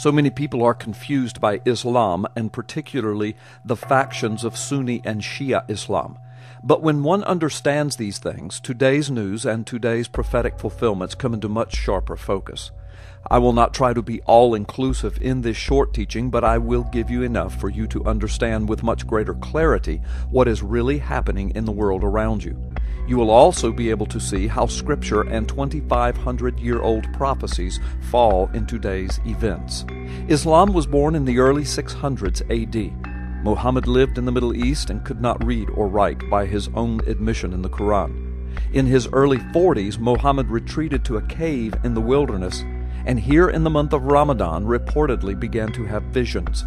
So many people are confused by Islam, and particularly the factions of Sunni and Shia Islam. But when one understands these things, today's news and today's prophetic fulfillments come into much sharper focus. I will not try to be all-inclusive in this short teaching, but I will give you enough for you to understand with much greater clarity what is really happening in the world around you. You will also be able to see how Scripture and 2,500-year-old prophecies fall in today's events. Islam was born in the early 600s A.D. Muhammad lived in the Middle East and could not read or write by his own admission in the Quran. In his early 40s, Muhammad retreated to a cave in the wilderness, and here in the month of Ramadan reportedly began to have visions.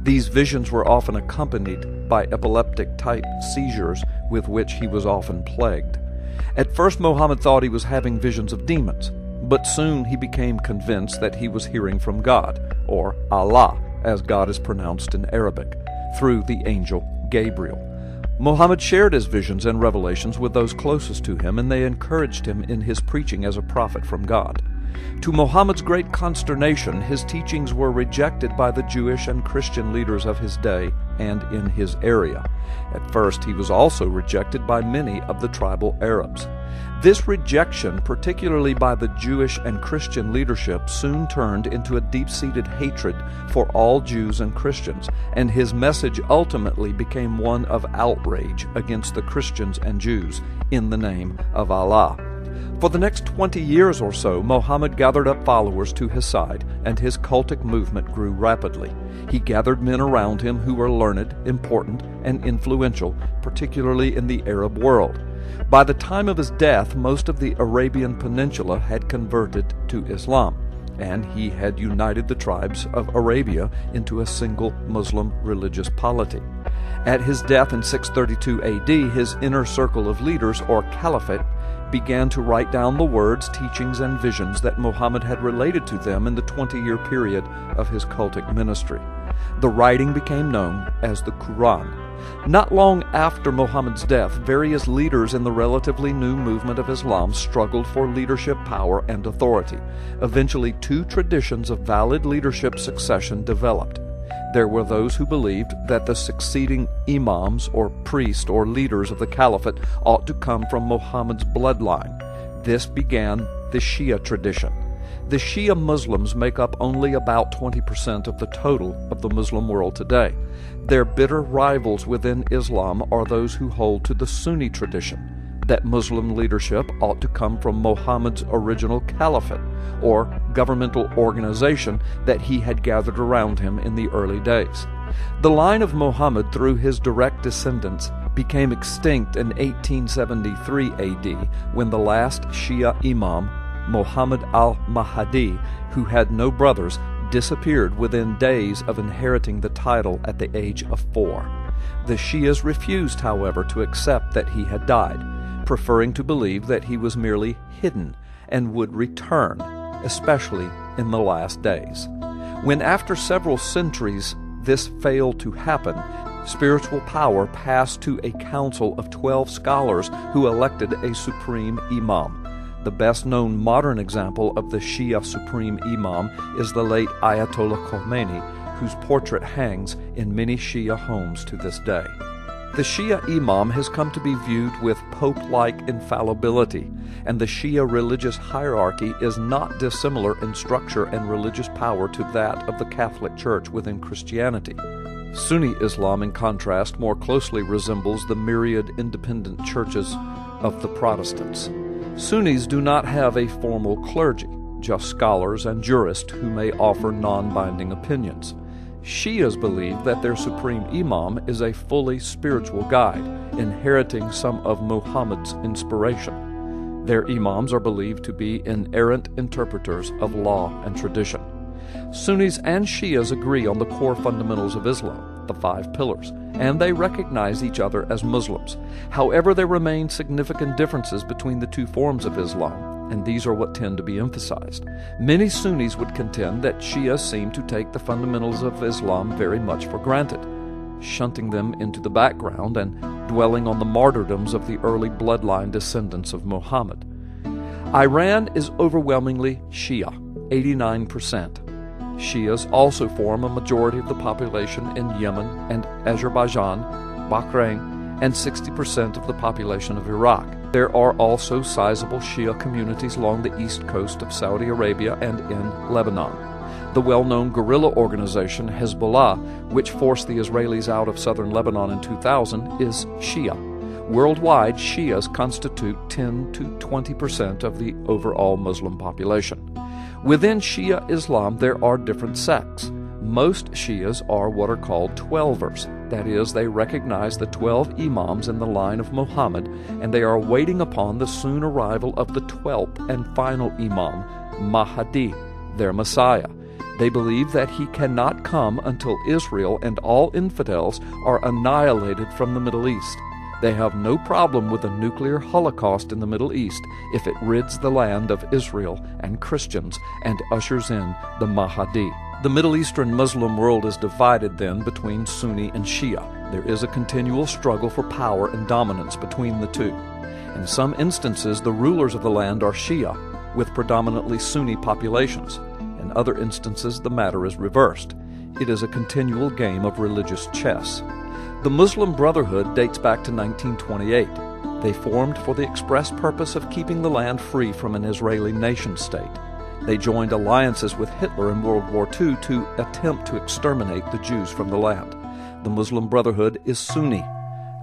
These visions were often accompanied by epileptic-type seizures with which he was often plagued. At first, Muhammad thought he was having visions of demons, but soon he became convinced that he was hearing from God, or Allah, as God is pronounced in Arabic, through the angel Gabriel. Muhammad shared his visions and revelations with those closest to him, and they encouraged him in his preaching as a prophet from God. To Muhammad's great consternation, his teachings were rejected by the Jewish and Christian leaders of his day and in his area. At first, he was also rejected by many of the tribal Arabs. This rejection, particularly by the Jewish and Christian leadership, soon turned into a deep-seated hatred for all Jews and Christians, and his message ultimately became one of outrage against the Christians and Jews in the name of Allah. For the next 20 years or so, Muhammad gathered up followers to his side, and his cultic movement grew rapidly. He gathered men around him who were learned, important, and influential, particularly in the Arab world. By the time of his death, most of the Arabian Peninsula had converted to Islam, and he had united the tribes of Arabia into a single Muslim religious polity. At his death in 632 A.D., his inner circle of leaders, or caliphate, began to write down the words, teachings, and visions that Muhammad had related to them in the 20-year period of his cultic ministry. The writing became known as the Quran. Not long after Muhammad's death, various leaders in the relatively new movement of Islam struggled for leadership power and authority. Eventually, two traditions of valid leadership succession developed. There were those who believed that the succeeding imams or priests or leaders of the caliphate ought to come from Muhammad's bloodline. This began the Shia tradition. The Shia Muslims make up only about 20% of the total of the Muslim world today. Their bitter rivals within Islam are those who hold to the Sunni tradition, that Muslim leadership ought to come from Muhammad's original caliphate, or governmental organization that he had gathered around him in the early days. The line of Muhammad through his direct descendants became extinct in 1873 A.D. when the last Shia Imam, Muhammad al-Mahdi, who had no brothers, disappeared within days of inheriting the title at the age of 4. The Shias refused, however, to accept that he had died, preferring to believe that he was merely hidden and would return, especially in the last days. When after several centuries this failed to happen, spiritual power passed to a council of 12 scholars who elected a supreme imam. The best-known modern example of the Shia supreme imam is the late Ayatollah Khomeini, whose portrait hangs in many Shia homes to this day. The Shia imam has come to be viewed with pope-like infallibility, and the Shia religious hierarchy is not dissimilar in structure and religious power to that of the Catholic Church within Christianity. Sunni Islam, in contrast, more closely resembles the myriad independent churches of the Protestants. Sunnis do not have a formal clergy, just scholars and jurists who may offer non-binding opinions. Shias believe that their supreme imam is a fully spiritual guide, inheriting some of Muhammad's inspiration. Their imams are believed to be inerrant interpreters of law and tradition. Sunnis and Shias agree on the core fundamentals of Islam, the 5 pillars, and they recognize each other as Muslims. However, there remain significant differences between the two forms of Islam, and these are what tend to be emphasized. Many Sunnis would contend that Shias seem to take the fundamentals of Islam very much for granted, shunting them into the background and dwelling on the martyrdoms of the early bloodline descendants of Muhammad. Iran is overwhelmingly Shia, 89%. Shias also form a majority of the population in Yemen and Azerbaijan, Bahrain, and 60% of the population of Iraq. There are also sizable Shia communities along the east coast of Saudi Arabia and in Lebanon. The well-known guerrilla organization Hezbollah, which forced the Israelis out of southern Lebanon in 2000, is Shia. Worldwide, Shias constitute 10 to 20% of the overall Muslim population. Within Shia Islam, there are different sects. Most Shias are what are called Twelvers. That is, they recognize the 12 imams in the line of Muhammad, and they are waiting upon the soon arrival of the 12th and final imam, Mahdi, their Messiah. They believe that he cannot come until Israel and all infidels are annihilated from the Middle East. They have no problem with a nuclear holocaust in the Middle East if it rids the land of Israel and Christians and ushers in the Mahdi. The Middle Eastern Muslim world is divided then between Sunni and Shia. There is a continual struggle for power and dominance between the two. In some instances, the rulers of the land are Shia, with predominantly Sunni populations. In other instances, the matter is reversed. It is a continual game of religious chess. The Muslim Brotherhood dates back to 1928. They formed for the express purpose of keeping the land free from an Israeli nation-state. They joined alliances with Hitler in World War II to attempt to exterminate the Jews from the land. The Muslim Brotherhood is Sunni.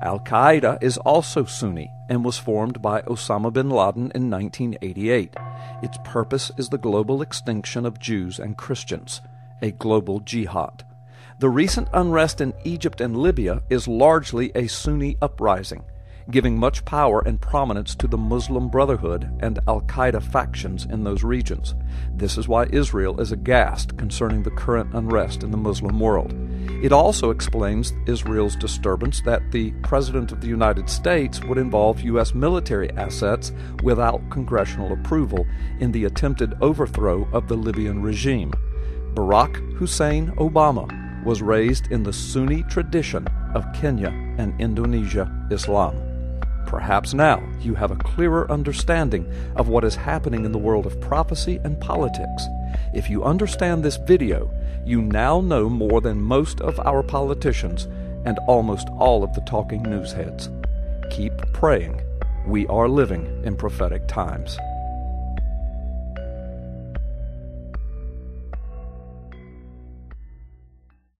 Al-Qaeda is also Sunni and was formed by Osama bin Laden in 1988. Its purpose is the global extinction of Jews and Christians, a global jihad. The recent unrest in Egypt and Libya is largely a Sunni uprising, giving much power and prominence to the Muslim Brotherhood and Al-Qaeda factions in those regions. This is why Israel is aghast concerning the current unrest in the Muslim world. It also explains Israel's disturbance that the President of the United States would involve U.S. military assets without congressional approval in the attempted overthrow of the Libyan regime. Barack Hussein Obama was raised in the Sunni tradition of Kenya and Indonesia Islam. Perhaps now you have a clearer understanding of what is happening in the world of prophecy and politics. If you understand this video, you now know more than most of our politicians and almost all of the talking newsheads. Keep praying. We are living in prophetic times.